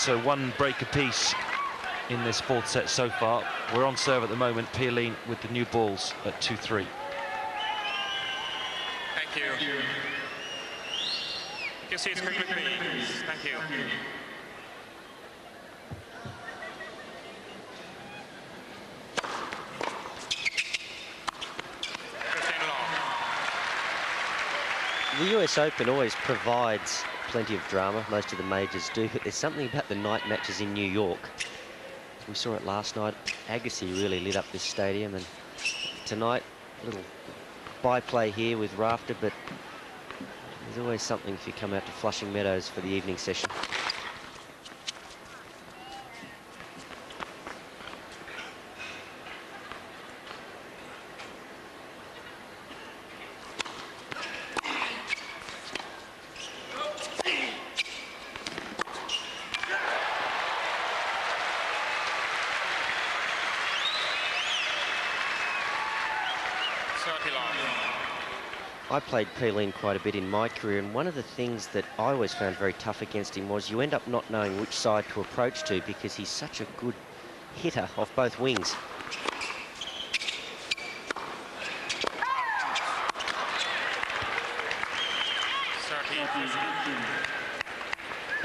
So one break apiece in this fourth set so far. We're on serve at the moment, pioline with the new balls at 2-3. Thank you. You see it's quickly, please. Thank you. The US Open always provides plenty of drama, most of the majors do, but there's something about the night matches in New York. We saw it last night. Agassi really lit up this stadium, and tonight, a little byplay here with Rafter, but there's always something if you come out to Flushing Meadows for the evening session. I played pioline quite a bit in my career, and one of the things that I always found very tough against him was you end up not knowing which side to approach to because he's such a good hitter off both wings.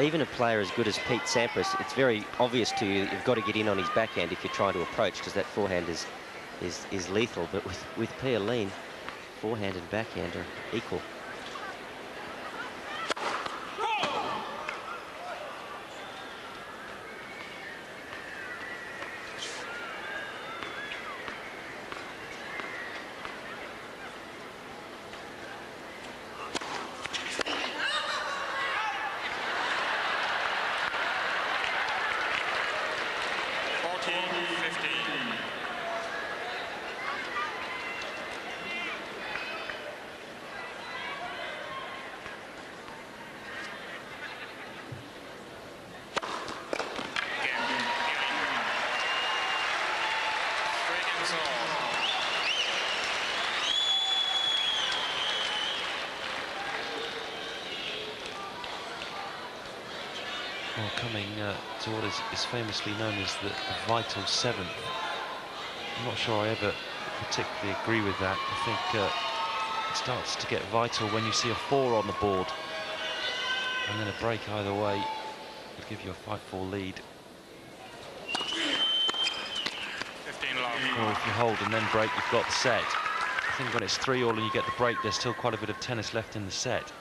Even a player as good as Pete Sampras, it's very obvious to you that you've got to get in on his backhand if you're trying to approach, because that forehand is lethal. But with pioline, forehand and backhand are equal. Well, coming to what is famously known as the vital seventh. I'm not sure I ever particularly agree with that. I think it starts to get vital when you see a 4 on the board, and then a break either way will give you a 5-4 lead. 15 love. Or if you hold and then break, you've got the set. I think when it's 3-all and you get the break, there's still quite a bit of tennis left in the set.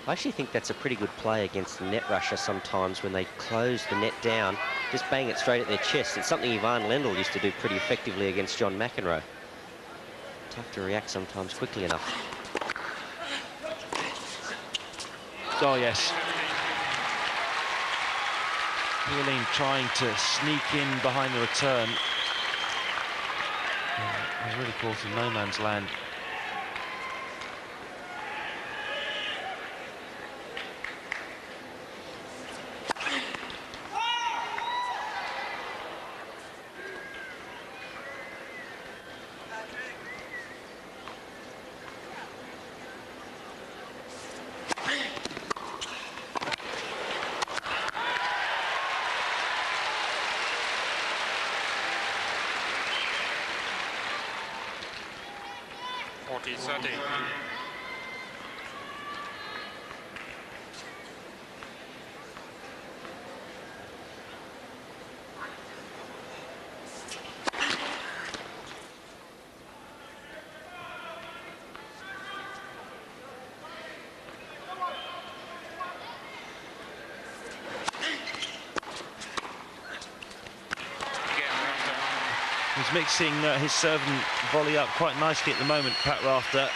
I actually think that's a pretty good play against the net rusher sometimes when they close the net down, just bang it straight at their chest. It's something Ivan Lendl used to do pretty effectively against John McEnroe. Tough to react sometimes quickly enough. Oh, yes. pioline trying to sneak in behind the return. Was really caught in no man's land. He's mixing his serve and volley up quite nicely at the moment, Pat Rafter.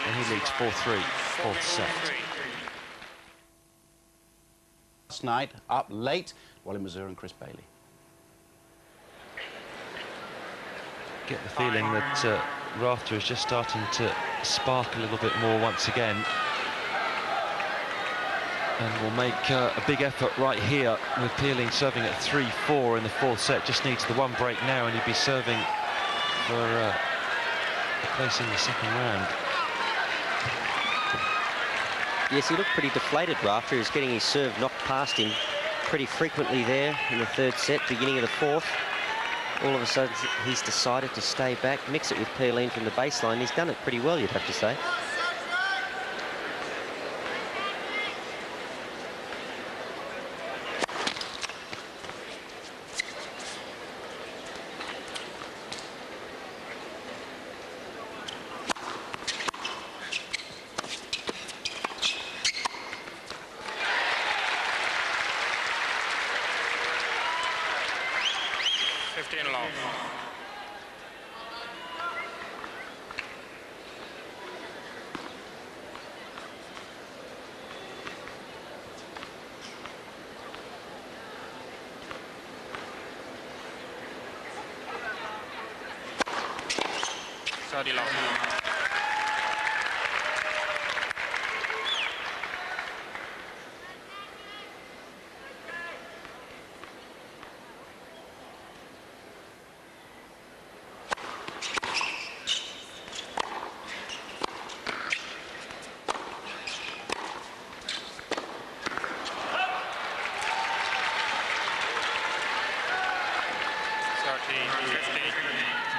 And he leads 4-3, fourth set. Last night, up late, Wally Mazur and Chris Bailey. Get the feeling that Rafter is just starting to spark a little bit more once again. And will make a big effort right here with Pioline serving at 3-4 in the fourth set. Just needs the one break now and he'd be serving for a place in the second round. Yes, he looked pretty deflated, Rafter. He was getting his serve knocked past him pretty frequently there in the third set, beginning of the fourth. All of a sudden, he's decided to stay back, mix it with Pioline from the baseline. He's done it pretty well, you'd have to say.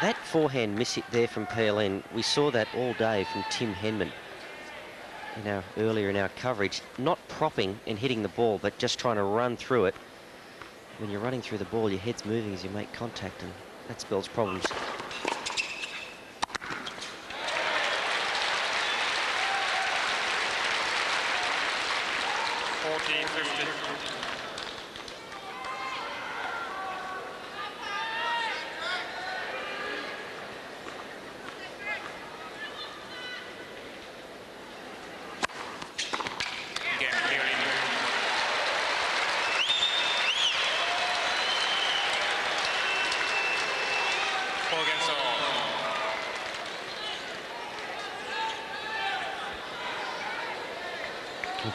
That forehand miss hit there from Pioline, we saw that all day from Tim Henman earlier in our coverage. Not propping and hitting the ball, but just trying to run through it. When you're running through the ball, your head's moving as you make contact, and that spells problems.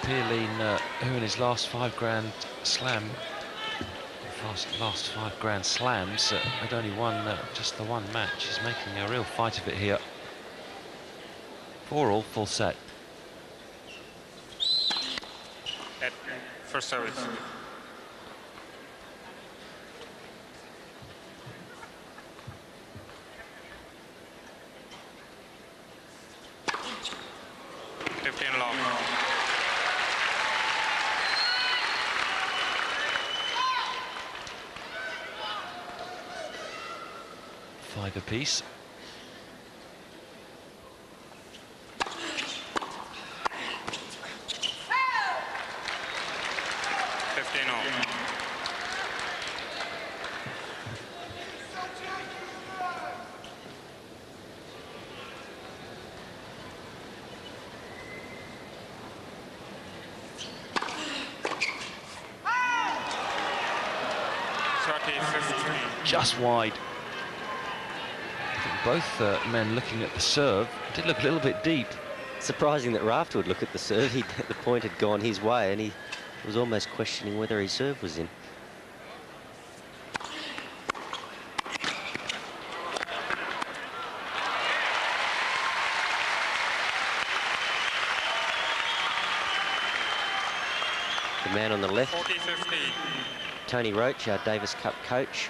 Pioline, who in his last last 5 Grand Slams had only won just the one match. He's making a real fight of it here. 4-all, full set. At first service. Five apiece. Just wide. I think both men looking at the serve. It did look a little bit deep. Surprising that Rafter would look at the serve. The point had gone his way, and he was almost questioning whether his serve was in. The man on the left, 40-50. Tony Roach, our Davis Cup coach.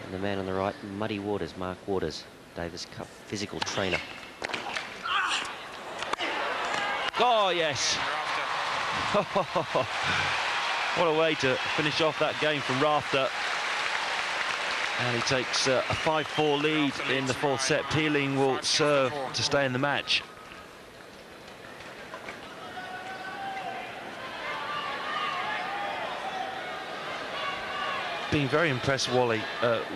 And the man on the right, Muddy Waters, Mark Waters, Davis Cup physical trainer. Oh, yes. What a way to finish off that game from Rafter. And he takes a 5-4 lead in the fourth set. Pioline will serve to stay in the match. been very impressed, Wally,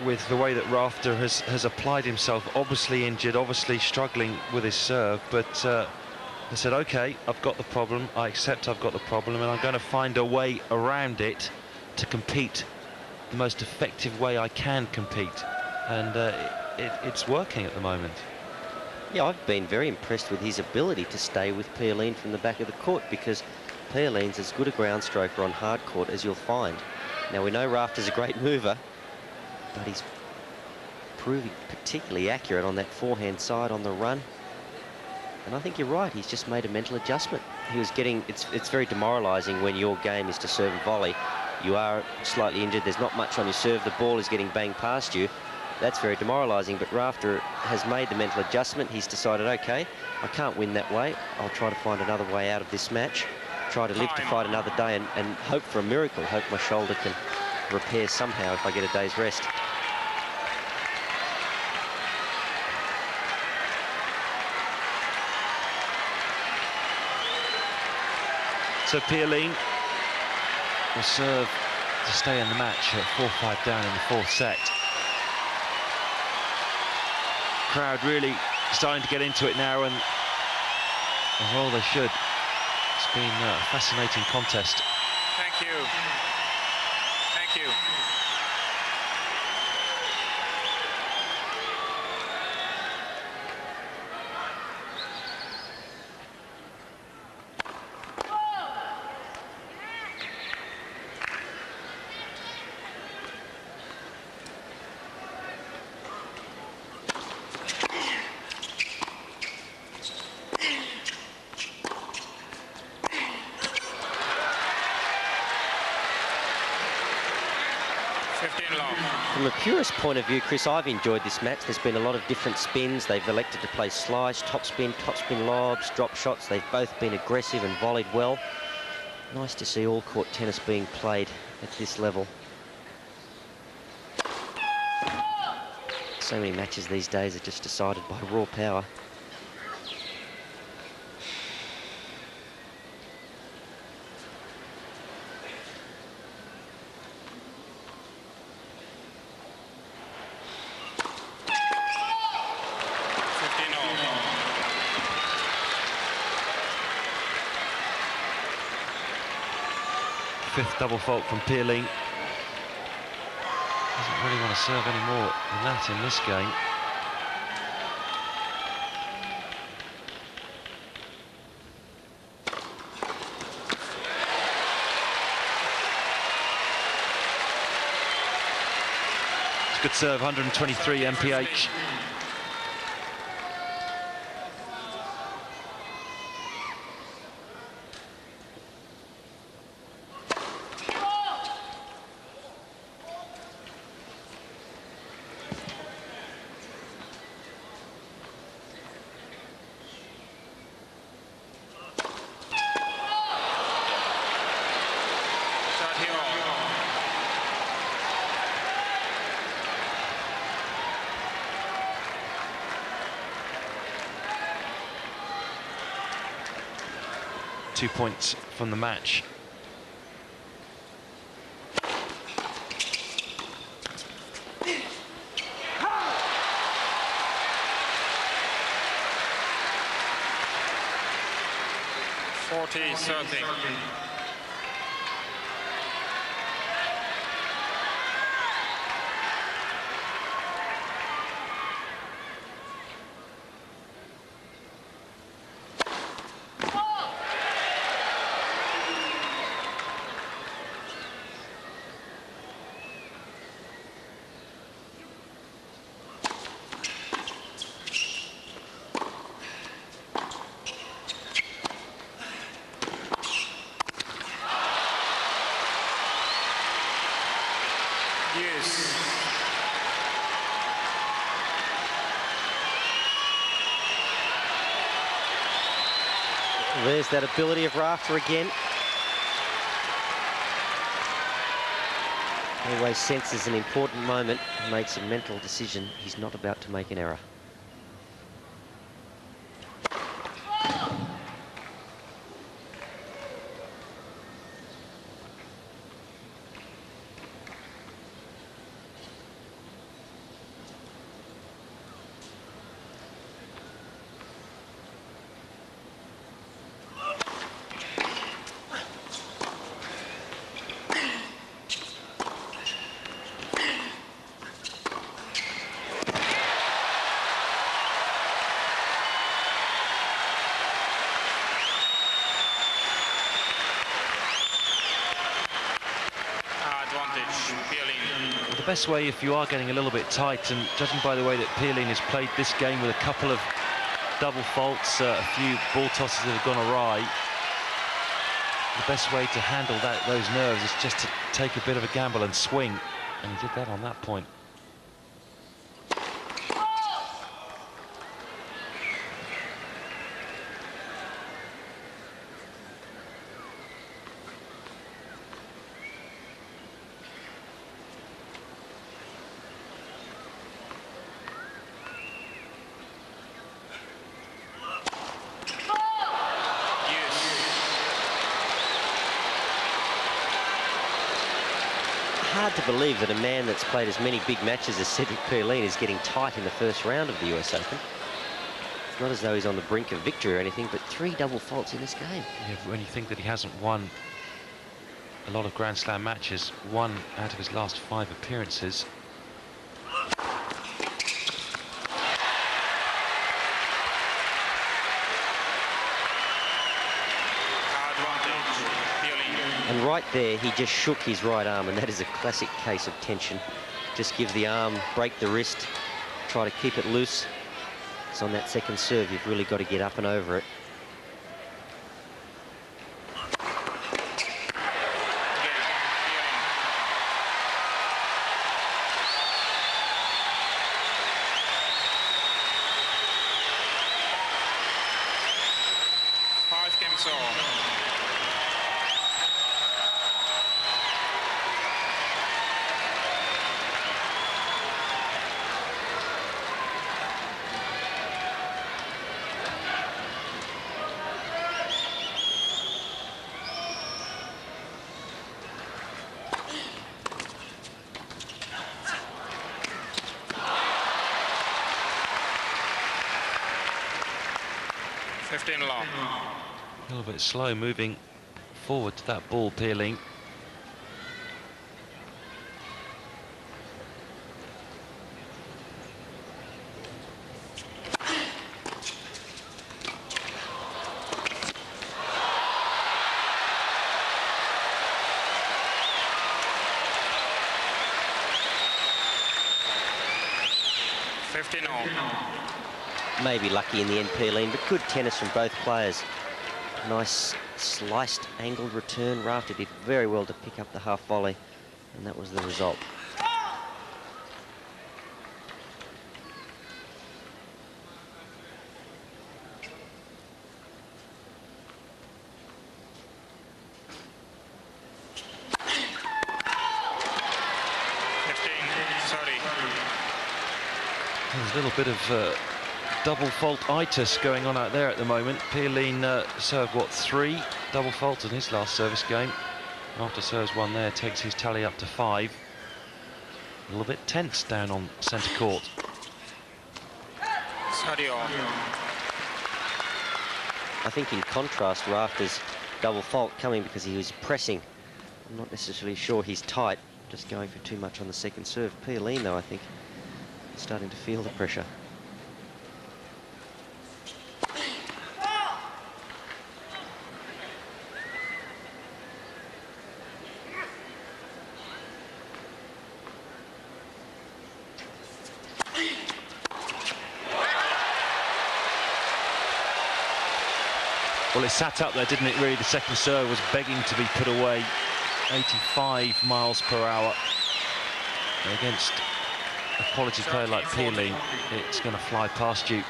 with the way that Rafter has applied himself. Obviously injured, obviously struggling with his serve, but I said, OK, I've got the problem. I accept I've got the problem, and I'm going to find a way around it to compete the most effective way I can compete. And it's working at the moment. Yeah, I've been very impressed with his ability to stay with pioline from the back of the court, because pioline's as good a ground stroker on hard court as you'll find. Now, we know Rafter's a great mover, but he's proving particularly accurate on that forehand side on the run. And I think you're right, he's just made a mental adjustment. He was getting, it's very demoralising when your game is to serve and volley. You are slightly injured, there's not much on your serve, the ball is getting banged past you. That's very demoralising, but Rafter has made the mental adjustment. He's decided, OK, I can't win that way. I'll try to find another way out of this match, try to live to fight another day, and hope for a miracle, hope my shoulder can repair somehow if I get a day's rest. So pioline will serve to stay in the match at 4-5 down in the fourth set. Crowd really starting to get into it now, and well, they should. It's been a fascinating contest. Thank you. Thank you. From a purist point of view, Chris, I've enjoyed this match. There's been a lot of different spins. They've elected to play slice, topspin lobs, drop shots. They've both been aggressive and volleyed well. Nice to see all court tennis being played at this level. So many matches these days are just decided by raw power. Fifth double fault from pioline. Doesn't really want to serve any more than that in this game. It's a good serve, 123 mph. .2 points from the match. Something. There's that ability of Rafter again. Always senses an important moment and makes a mental decision. He's not about to make an error. best way, if you are getting a little bit tight, and judging by the way that pioline has played this game with a couple of double faults, a few ball tosses that have gone awry, the best way to handle those nerves is just to take a bit of a gamble and swing, and he did that on that point. Hard to believe that a man that's played as many big matches as Cedric Pioline is getting tight in the first round of the US Open. It's not as though he's on the brink of victory or anything, but 3 double faults in this game. Yeah, when you think that he hasn't won a lot of Grand Slam matches, 1 out of his last 5 appearances. And right there, he just shook his right arm, and that is a classic case of tension. Just give the arm, break the wrist, try to keep it loose. So on that second serve, you've really got to get up and over it. A little bit slow moving forward to that ball, pioline. Maybe lucky in the end, pioline, but good tennis from both players. Nice sliced, angled return. Rafter did very well to pick up the half volley, and that was the result. There's a little bit of double fault-itis going on out there at the moment. Pioline served, what, 3 double faults in his last service game. After serves 1 there, takes his tally up to 5. A little bit tense down on centre court. I think in contrast, Rafter's double fault coming because he was pressing. I'm not necessarily sure he's tight, just going for too much on the second serve. Pioline, though, I think, starting to feel the pressure. Well, it sat up there, didn't it, really? The second serve was begging to be put away. 85 miles per hour. Against a quality player like Pioline, it's going to fly past you.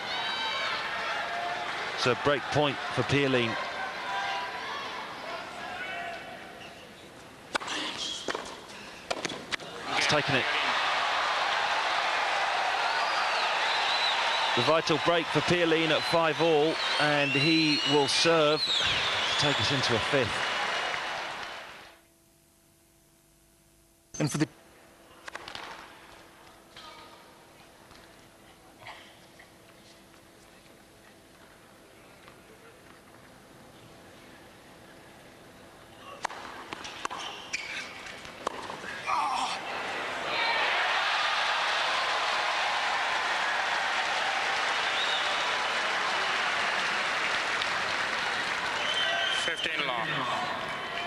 So break point for Pioline. He's taken it. The vital break for Pioline at 5-all, and he will serve to take us into a 5th. And for the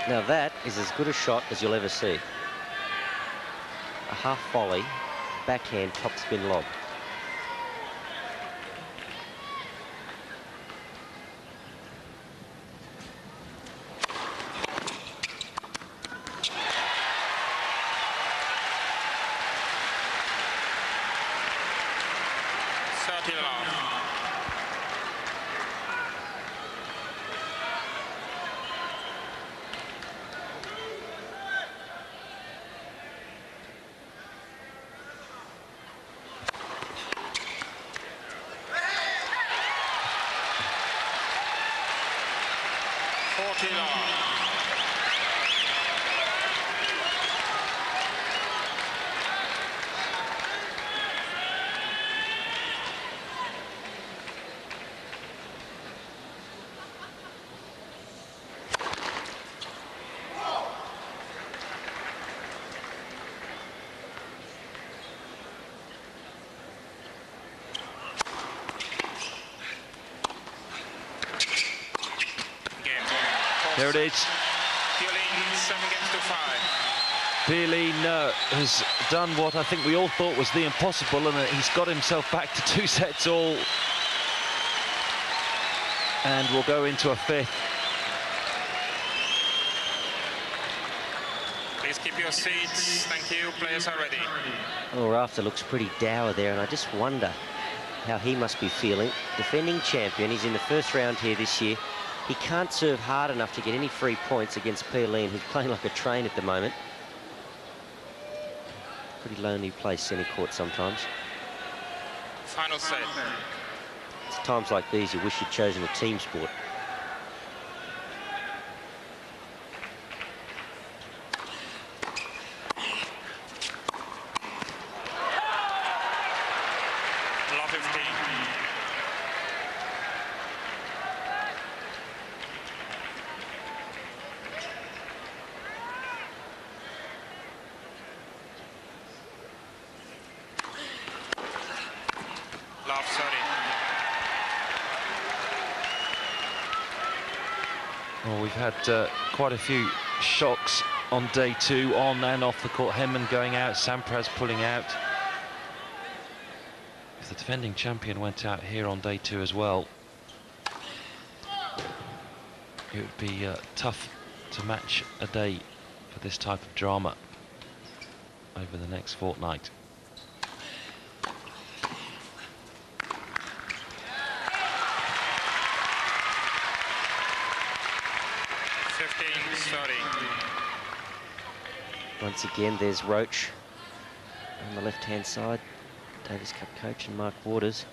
Now that is as good a shot as you'll ever see. a half volley, backhand topspin lob. There it is. Pioline 7 games to 5. Pioline has done what I think we all thought was the impossible, and he's got himself back to 2 sets all. And we'll go into a 5th. Please keep your seats. Thank you. Players are ready. Well, Rafter looks pretty dour there, and I just wonder how he must be feeling. Defending champion, he's in the first round here this year. He can't serve hard enough to get any free points against Pioline, who's playing like a train at the moment. Pretty lonely place, centre court sometimes. Final set. It's times like these you wish you'd chosen a team sport. Love 15. Love 30. Well, we've had quite a few shocks on day 2, on and off the court. Hemman going out, Sampras pulling out. If the defending champion went out here on day 2 as well, it would be tough to match a day for this type of drama over the next fortnight. Once again, there's Roach on the left-hand side, Davis Cup coach, and Mark Waters.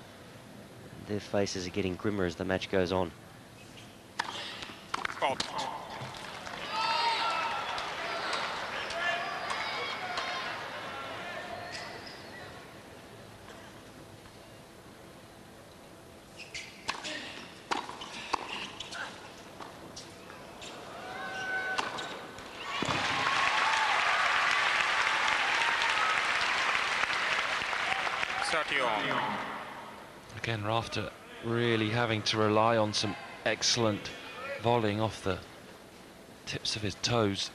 Their faces are getting grimmer as the match goes on. Oh. 30 on. Again, Rafter really having to rely on some excellent volleying off the tips of his toes.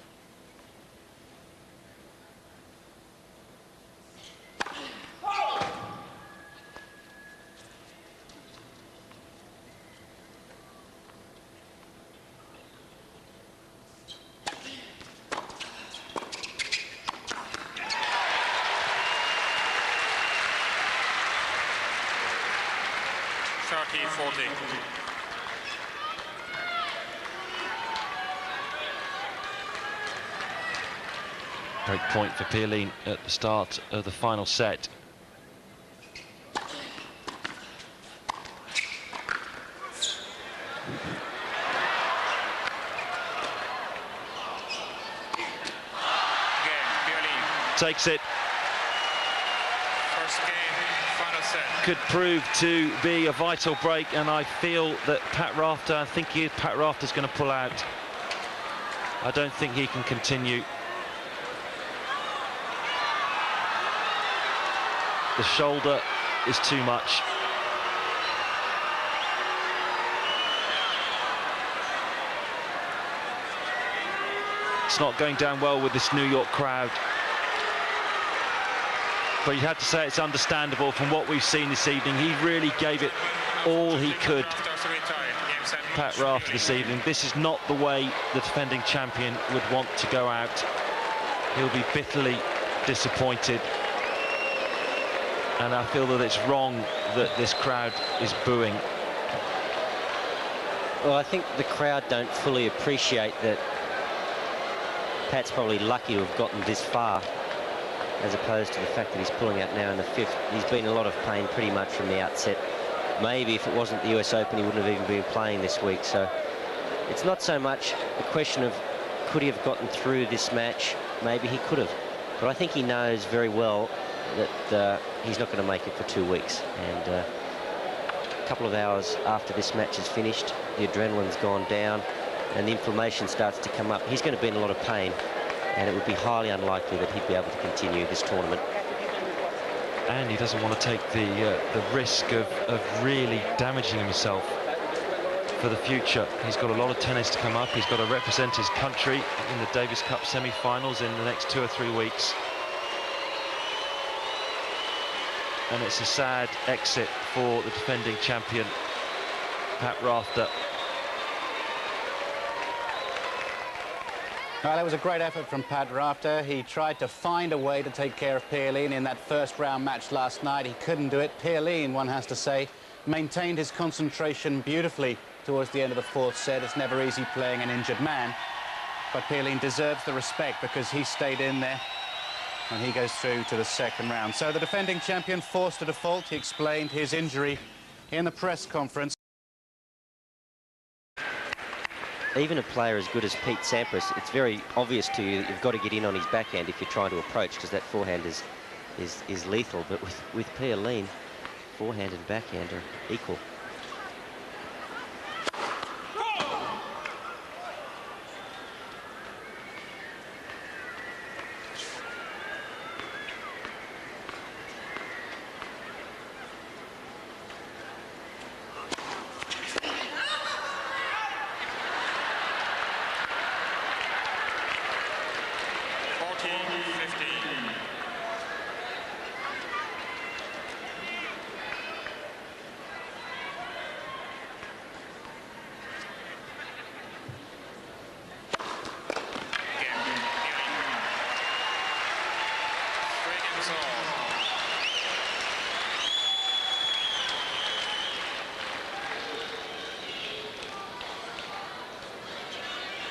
Break point for Pioline at the start of the final set. Takes it. First game, final set. Could prove to be a vital break, and I feel that Pat Rafter, I think Pat Rafter's going to pull out. I don't think he can continue. The shoulder is too much. It's not going down well with this New York crowd. but you have to say it's understandable from what we've seen this evening. He really gave it all he could, Pat Rafter, this evening. This is not the way the defending champion would want to go out. He'll be bitterly disappointed. And I feel that it's wrong that this crowd is booing. Well, I think the crowd don't fully appreciate that Pat's probably lucky to have gotten this far, as opposed to the fact that he's pulling out now in the 5th. He's been in a lot of pain pretty much from the outset. Maybe if it wasn't the US Open, he wouldn't have even been playing this week. So it's not so much a question of could he have gotten through this match. Maybe he could have. But I think he knows very well that he's not going to make it for 2 weeks. And a couple of hours after this match is finished, the adrenaline's gone down and the inflammation starts to come up. He's going to be in a lot of pain, and it would be highly unlikely that he'd be able to continue this tournament. And he doesn't want to take the risk of really damaging himself for the future. He's got a lot of tennis to come up. He's got to represent his country in the Davis Cup semi-finals in the next 2 or 3 weeks. And it's a sad exit for the defending champion, Pat Rafter. Well, it was a great effort from Pat Rafter. He tried to find a way to take care of pioline in that first round match last night. He couldn't do it. Pioline, one has to say, maintained his concentration beautifully towards the end of the 4th set. It's never easy playing an injured man, but pioline deserves the respect because he stayed in there and he goes through to the 2nd round. So the defending champion forced a default. He explained his injury in the press conference. Even a player as good as Pete Sampras, it's very obvious to you that you've got to get in on his backhand if you're trying to approach, because that forehand is lethal. But with pioline, forehand and backhand are equal.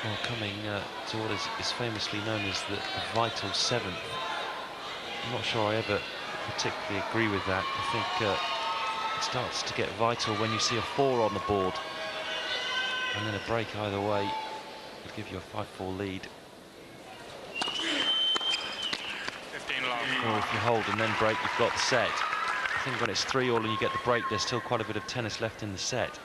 Well, coming to what is famously known as the vital 7th. I'm not sure I ever particularly agree with that. I think it starts to get vital when you see a 4 on the board, and then a break either way will give you a 5-4 lead. 15 love. Or if you hold and then break, you've got the set. I think when it's 3-all and you get the break, there's still quite a bit of tennis left in the set.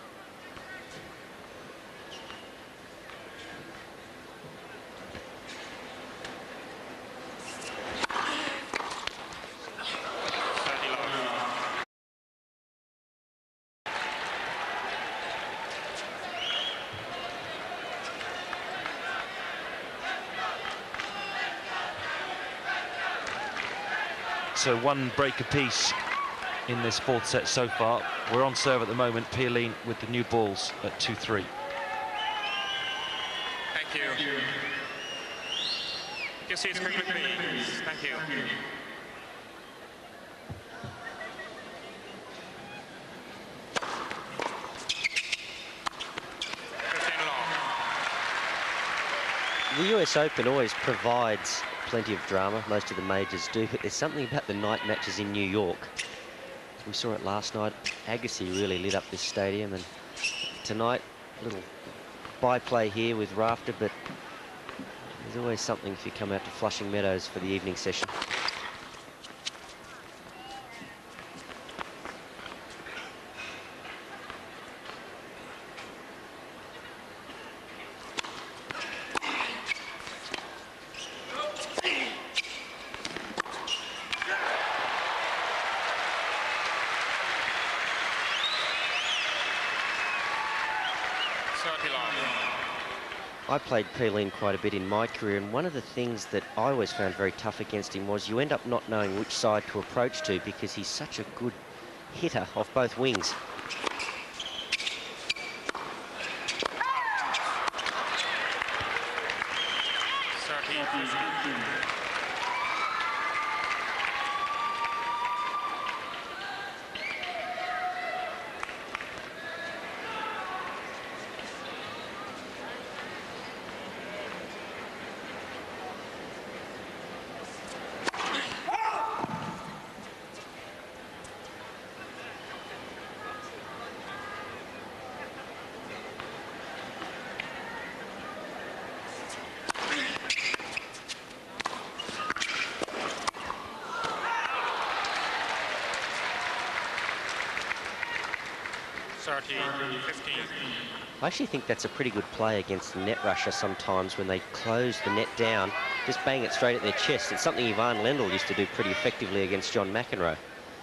So 1 break apiece in this 4th set so far. We're on serve at the moment, pioline with the new balls at 2-3. Thank you. Your seats quickly, please. Thank you. The US Open always provides plenty of drama. Most of the majors do, but there's something about the night matches in New York. We saw it last night. Agassi really lit up this stadium, and tonight, a little byplay here with Rafter, but there's always something if you come out to Flushing Meadows for the evening session. I played pioline quite a bit in my career, and one of the things that I always found very tough against him was you end up not knowing which side to approach to because he's such a good hitter off both wings. I actually think that's a pretty good play against the net rusher sometimes when they close the net down, just bang it straight at their chest. It's something Ivan Lendl used to do pretty effectively against John McEnroe.